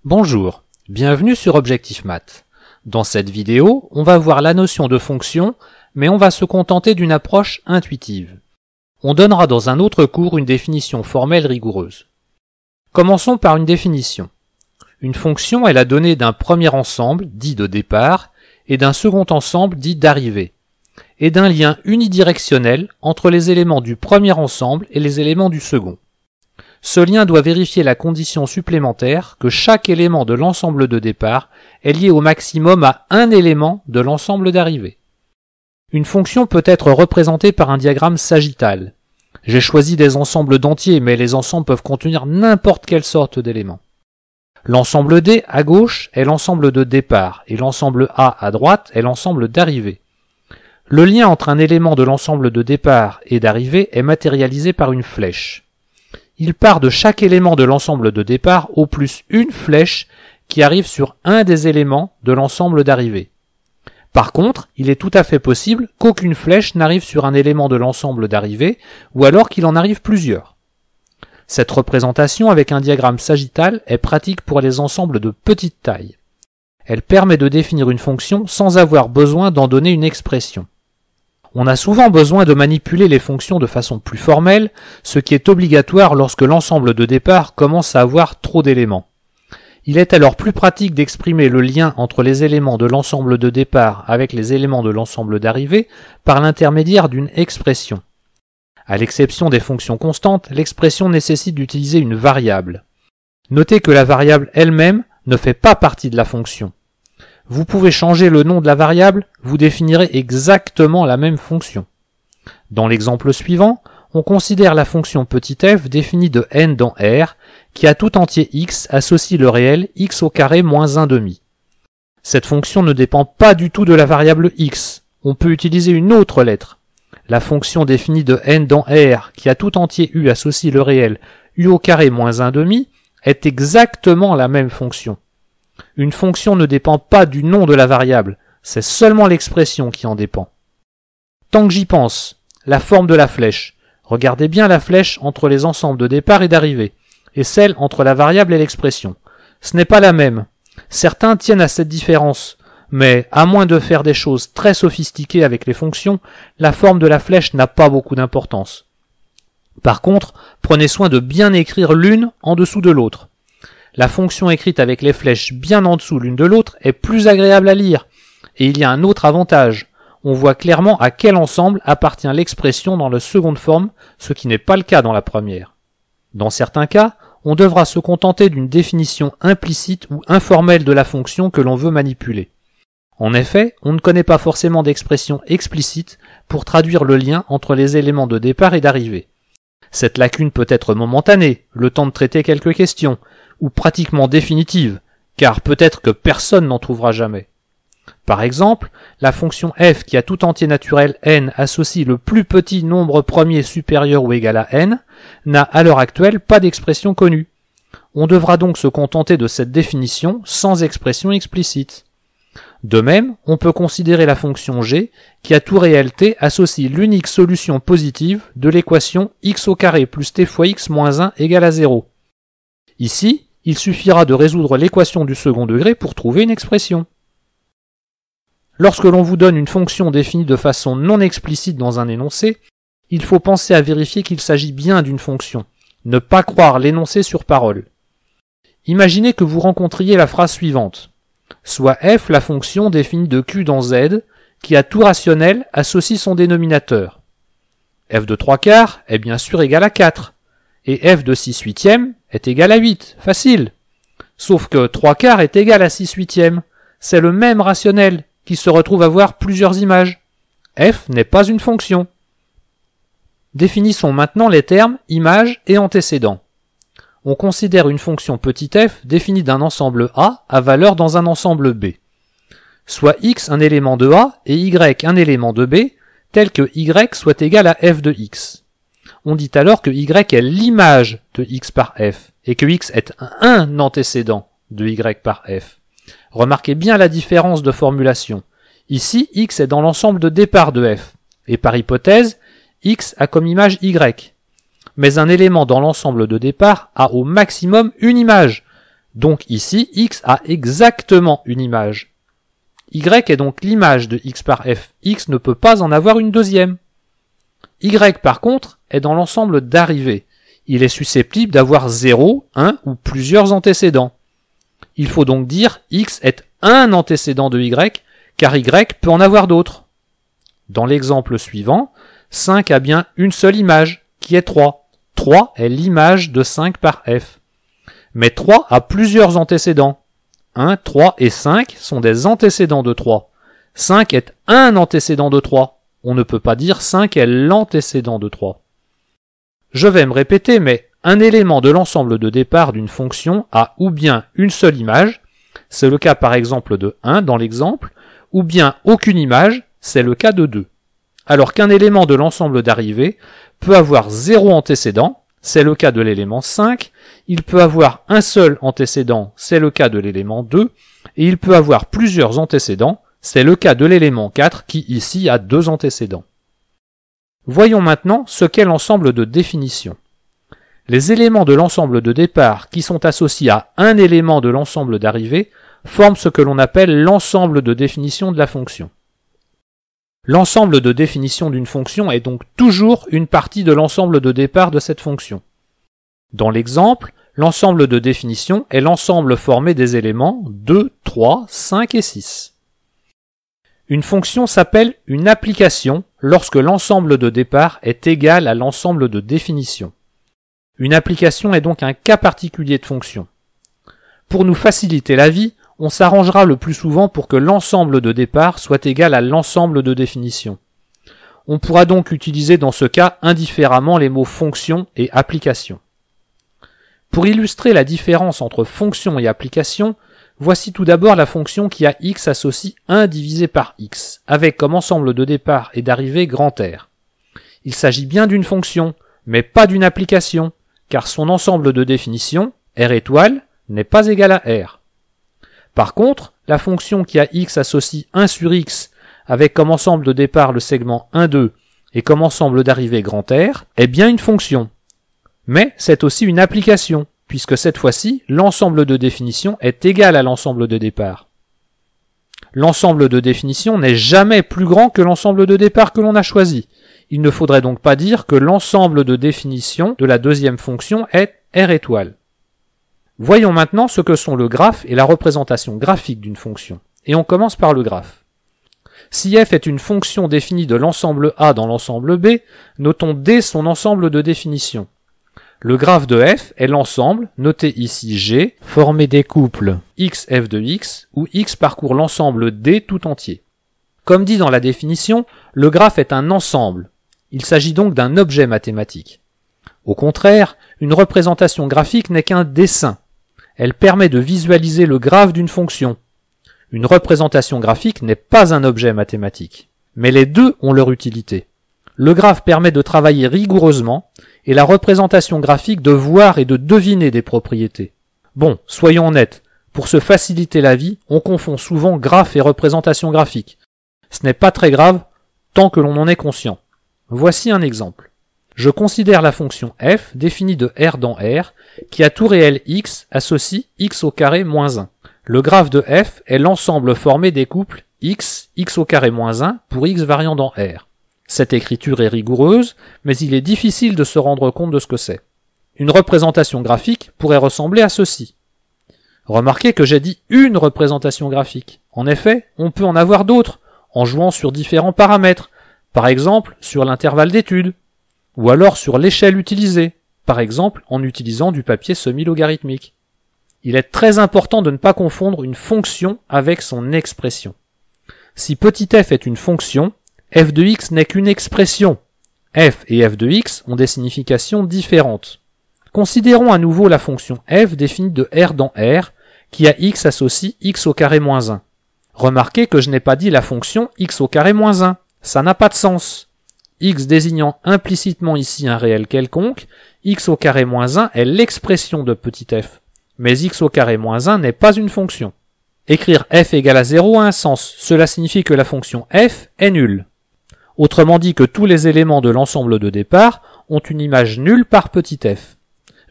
Bonjour, bienvenue sur Objectif Math. Dans cette vidéo, on va voir la notion de fonction, mais on va se contenter d'une approche intuitive. On donnera dans un autre cours une définition formelle rigoureuse. Commençons par une définition. Une fonction est la donnée d'un premier ensemble, dit de départ, et d'un second ensemble, dit d'arrivée, et d'un lien unidirectionnel entre les éléments du premier ensemble et les éléments du second. Ce lien doit vérifier la condition supplémentaire que chaque élément de l'ensemble de départ est lié au maximum à un élément de l'ensemble d'arrivée. Une fonction peut être représentée par un diagramme sagittal. J'ai choisi des ensembles d'entiers, mais les ensembles peuvent contenir n'importe quelle sorte d'éléments. L'ensemble D à gauche est l'ensemble de départ, et l'ensemble A à droite est l'ensemble d'arrivée. Le lien entre un élément de l'ensemble de départ et d'arrivée est matérialisé par une flèche. Il part de chaque élément de l'ensemble de départ au plus une flèche qui arrive sur un des éléments de l'ensemble d'arrivée. Par contre, il est tout à fait possible qu'aucune flèche n'arrive sur un élément de l'ensemble d'arrivée, ou alors qu'il en arrive plusieurs. Cette représentation avec un diagramme sagittal est pratique pour les ensembles de petite taille. Elle permet de définir une fonction sans avoir besoin d'en donner une expression. On a souvent besoin de manipuler les fonctions de façon plus formelle, ce qui est obligatoire lorsque l'ensemble de départ commence à avoir trop d'éléments. Il est alors plus pratique d'exprimer le lien entre les éléments de l'ensemble de départ avec les éléments de l'ensemble d'arrivée par l'intermédiaire d'une expression. À l'exception des fonctions constantes, l'expression nécessite d'utiliser une variable. Notez que la variable elle-même ne fait pas partie de la fonction. Vous pouvez changer le nom de la variable, vous définirez exactement la même fonction. Dans l'exemple suivant, on considère la fonction petit f définie de n dans R, qui à tout entier x associe le réel x au carré moins 1 demi. Cette fonction ne dépend pas du tout de la variable x. On peut utiliser une autre lettre. La fonction définie de n dans R, qui à tout entier u associe le réel u au carré moins 1 demi, est exactement la même fonction. Une fonction ne dépend pas du nom de la variable, c'est seulement l'expression qui en dépend. Tant que j'y pense, la forme de la flèche. Regardez bien la flèche entre les ensembles de départ et d'arrivée, et celle entre la variable et l'expression. Ce n'est pas la même. Certains tiennent à cette différence, mais à moins de faire des choses très sophistiquées avec les fonctions, la forme de la flèche n'a pas beaucoup d'importance. Par contre, prenez soin de bien écrire l'une en dessous de l'autre. La fonction écrite avec les flèches bien en dessous l'une de l'autre est plus agréable à lire. Et il y a un autre avantage. On voit clairement à quel ensemble appartient l'expression dans la seconde forme, ce qui n'est pas le cas dans la première. Dans certains cas, on devra se contenter d'une définition implicite ou informelle de la fonction que l'on veut manipuler. En effet, on ne connaît pas forcément d'expression explicite pour traduire le lien entre les éléments de départ et d'arrivée. Cette lacune peut être momentanée, le temps de traiter quelques questions, ou pratiquement définitive, car peut-être que personne n'en trouvera jamais. Par exemple, la fonction f qui a tout entier naturel n associe le plus petit nombre premier supérieur ou égal à n, n'a à l'heure actuelle pas d'expression connue. On devra donc se contenter de cette définition sans expression explicite. De même, on peut considérer la fonction g qui à tout réel t associe l'unique solution positive de l'équation x au carré plus t fois x moins 1 égale à 0. Ici, il suffira de résoudre l'équation du second degré pour trouver une expression. Lorsque l'on vous donne une fonction définie de façon non explicite dans un énoncé, il faut penser à vérifier qu'il s'agit bien d'une fonction, ne pas croire l'énoncé sur parole. Imaginez que vous rencontriez la phrase suivante. Soit f la fonction définie de q dans z, qui à tout rationnel associe son dénominateur. F de 3/4 est bien sûr égal à 4. Et f de 6/8 est égal à 8, facile. Sauf que 3/4 est égal à 6/8, c'est le même rationnel qui se retrouve à avoir plusieurs images. F n'est pas une fonction. Définissons maintenant les termes image et antécédent. On considère une fonction petit f définie d'un ensemble A à valeur dans un ensemble B. Soit x un élément de A et y un élément de B, tel que y soit égal à f de x. On dit alors que y est l'image de x par f, et que x est un antécédent de y par f. Remarquez bien la différence de formulation. Ici, x est dans l'ensemble de départ de f, et par hypothèse, x a comme image y. Mais un élément dans l'ensemble de départ a au maximum une image, Donc ici, x a exactement une image. Y est donc l'image de x par f. X ne peut pas en avoir une deuxième. Y par contre est dans l'ensemble d'arrivées. Il est susceptible d'avoir 0, 1 ou plusieurs antécédents. Il faut donc dire x est un antécédent de y, car y peut en avoir d'autres. Dans l'exemple suivant, 5 a bien une seule image, qui est 3. 3 est l'image de 5 par f. Mais 3 a plusieurs antécédents. 1, 3 et 5 sont des antécédents de 3. 5 est un antécédent de 3. On ne peut pas dire 5 est l'antécédent de 3. Je vais me répéter, mais un élément de l'ensemble de départ d'une fonction a ou bien une seule image, c'est le cas par exemple de 1 dans l'exemple, ou bien aucune image, c'est le cas de 2. Alors qu'un élément de l'ensemble d'arrivée peut avoir 0 antécédent, c'est le cas de l'élément 5, il peut avoir un seul antécédent, c'est le cas de l'élément 2, et il peut avoir plusieurs antécédents, c'est le cas de l'élément 4 qui ici a 2 antécédents. Voyons maintenant ce qu'est l'ensemble de définition. Les éléments de l'ensemble de départ qui sont associés à un élément de l'ensemble d'arrivée forment ce que l'on appelle l'ensemble de définition de la fonction. L'ensemble de définition d'une fonction est donc toujours une partie de l'ensemble de départ de cette fonction. Dans l'exemple, l'ensemble de définition est l'ensemble formé des éléments 2, 3, 5 et 6. Une fonction s'appelle une application lorsque l'ensemble de départ est égal à l'ensemble de définition. Une application est donc un cas particulier de fonction. Pour nous faciliter la vie, on s'arrangera le plus souvent pour que l'ensemble de départ soit égal à l'ensemble de définition. On pourra donc utiliser dans ce cas indifféremment les mots fonction et application. Pour illustrer la différence entre fonction et application, voici tout d'abord la fonction qui a x associe 1 divisé par x, avec comme ensemble de départ et d'arrivée grand R. Il s'agit bien d'une fonction, mais pas d'une application, car son ensemble de définition, R étoile, n'est pas égal à R. Par contre, la fonction qui a x associe 1 sur x, avec comme ensemble de départ le segment 1, 2, et comme ensemble d'arrivée grand R, est bien une fonction. Mais c'est aussi une application, puisque cette fois-ci, l'ensemble de définition est égal à l'ensemble de départ. L'ensemble de définition n'est jamais plus grand que l'ensemble de départ que l'on a choisi. Il ne faudrait donc pas dire que l'ensemble de définition de la deuxième fonction est R étoile. Voyons maintenant ce que sont le graphe et la représentation graphique d'une fonction. Et on commence par le graphe. Si f est une fonction définie de l'ensemble A dans l'ensemble B, notons D son ensemble de définition. Le graphe de f est l'ensemble, noté ici G, formé des couples x f de x, où x parcourt l'ensemble D tout entier. Comme dit dans la définition, le graphe est un ensemble. Il s'agit donc d'un objet mathématique. Au contraire, une représentation graphique n'est qu'un dessin. Elle permet de visualiser le graphe d'une fonction. Une représentation graphique n'est pas un objet mathématique. Mais les deux ont leur utilité. Le graphe permet de travailler rigoureusement, et la représentation graphique de voir et de deviner des propriétés. Bon, soyons honnêtes, pour se faciliter la vie, on confond souvent graphe et représentation graphique. Ce n'est pas très grave, tant que l'on en est conscient. Voici un exemple. Je considère la fonction f définie de R dans R, qui à tout réel x associe x au carré moins 1. Le graphe de f est l'ensemble formé des couples x au carré moins 1 pour x variant dans R. Cette écriture est rigoureuse, mais il est difficile de se rendre compte de ce que c'est. Une représentation graphique pourrait ressembler à ceci. Remarquez que j'ai dit une représentation graphique. En effet, on peut en avoir d'autres, en jouant sur différents paramètres, par exemple sur l'intervalle d'étude, ou alors sur l'échelle utilisée, par exemple en utilisant du papier semi-logarithmique. Il est très important de ne pas confondre une fonction avec son expression. Si petit f est une fonction, f de x n'est qu'une expression. F et f de x ont des significations différentes. Considérons à nouveau la fonction f définie de R dans R, qui à x associe x au carré moins 1. Remarquez que je n'ai pas dit la fonction x au carré moins 1. Ça n'a pas de sens. X désignant implicitement ici un réel quelconque, x au carré moins 1 est l'expression de petit f. Mais x au carré moins 1 n'est pas une fonction. Écrire f égale à 0 a un sens. Cela signifie que la fonction f est nulle. Autrement dit que tous les éléments de l'ensemble de départ ont une image nulle par petit f.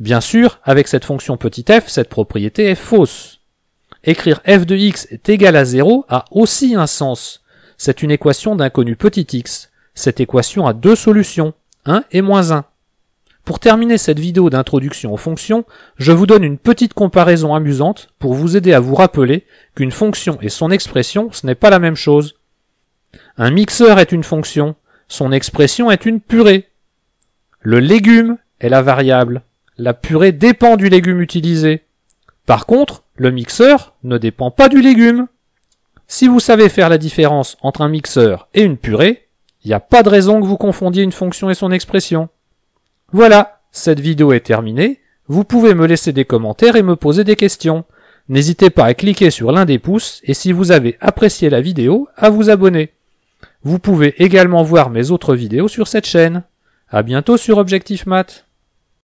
Bien sûr, avec cette fonction petit f, cette propriété est fausse. Écrire f de x est égal à 0 a aussi un sens. C'est une équation d'inconnu petit x. Cette équation a deux solutions, 1 et moins 1. Pour terminer cette vidéo d'introduction aux fonctions, je vous donne une petite comparaison amusante pour vous aider à vous rappeler qu'une fonction et son expression, ce n'est pas la même chose. Un mixeur est une fonction, son expression est une purée. Le légume est la variable. La purée dépend du légume utilisé. Par contre, le mixeur ne dépend pas du légume. Si vous savez faire la différence entre un mixeur et une purée, il n'y a pas de raison que vous confondiez une fonction et son expression. Voilà, cette vidéo est terminée. Vous pouvez me laisser des commentaires et me poser des questions. N'hésitez pas à cliquer sur l'un des pouces et si vous avez apprécié la vidéo, à vous abonner. Vous pouvez également voir mes autres vidéos sur cette chaîne. À bientôt sur Objectif Math.